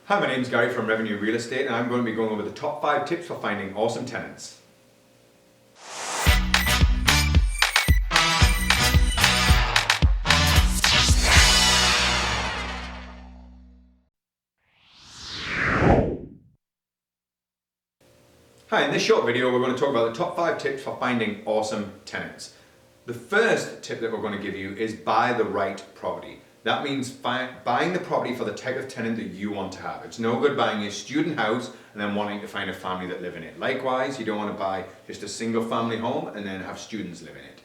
Hi, my name's Gary from Revenue Real Estate, and I'm going to be going over the top 5 tips for finding awesome tenants. Hi, in this short video we're going to talk about the top 5 tips for finding awesome tenants. The first tip that we're going to give you is buy the right property. That means buying the property for the type of tenant that you want to have. It's no good buying a student house and then wanting to find a family that live in it. Likewise, you don't want to buy just a single family home and then have students live in it.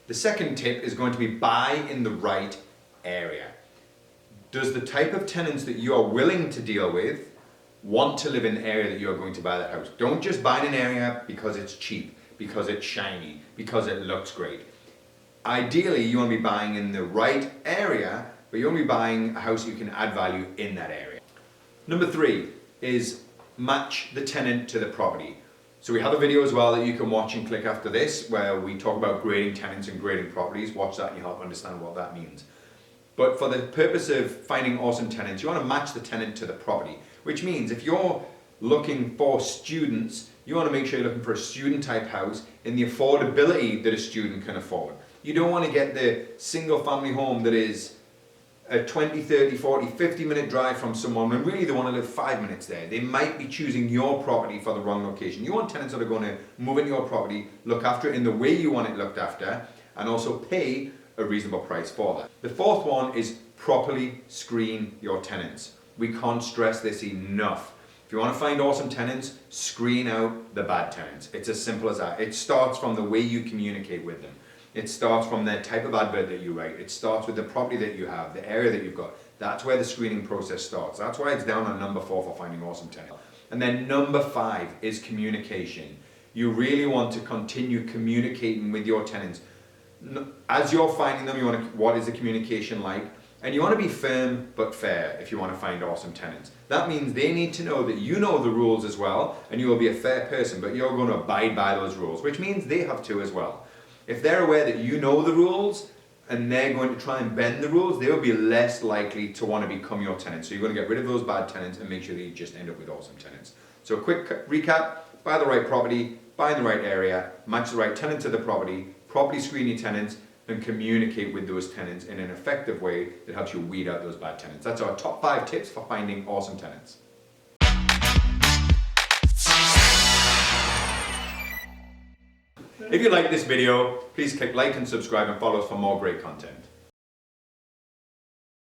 The second tip is going to be buy in the right area. Does the type of tenants that you are willing to deal with want to live in the area that you are going to buy that house? Don't just buy in an area because it's cheap, because it's shiny, because it looks great. Ideally, you want to be buying in the right area, but you want to be buying a house you can add value in that area. Number 3 is match the tenant to the property. So we have a video as well that you can watch and click after this where we talk about grading tenants and grading properties. Watch that and you'll help understand what that means. But for the purpose of finding awesome tenants, you want to match the tenant to the property, which means if you're looking for students, you want to make sure you're looking for a student type house in the affordability that a student can afford. You don't want to get the single family home that is a 20, 30, 40, 50 minute drive from someone when really they want to live 5 minutes there. They might be choosing your property for the wrong location. You want tenants that are going to move into your property, look after it in the way you want it looked after, and also pay a reasonable price for that. The fourth one is properly screen your tenants. We can't stress this enough. If you want to find awesome tenants, screen out the bad tenants. It's as simple as that. It starts from the way you communicate with them. It starts from the type of advert that you write. It starts with the property that you have, the area that you've got. That's where the screening process starts. That's why it's down on number 4 for finding awesome tenants. And then number 5 is communication. You really want to continue communicating with your tenants. As you're finding them, what is the communication like? And you want to be firm but fair if you want to find awesome tenants. That means they need to know that you know the rules as well, and you will be a fair person, but you're going to abide by those rules, which means they have to as well. If they're aware that you know the rules and they're going to try and bend the rules, they will be less likely to want to become your tenant. So you're going to get rid of those bad tenants and make sure that you just end up with awesome tenants. So a quick recap: buy the right property, buy in the right area, match the right tenant to the property, properly screen your tenants, and communicate with those tenants in an effective way that helps you weed out those bad tenants. That's our top 5 tips for finding awesome tenants. If you like this video, please click like and subscribe and follow us for more great content.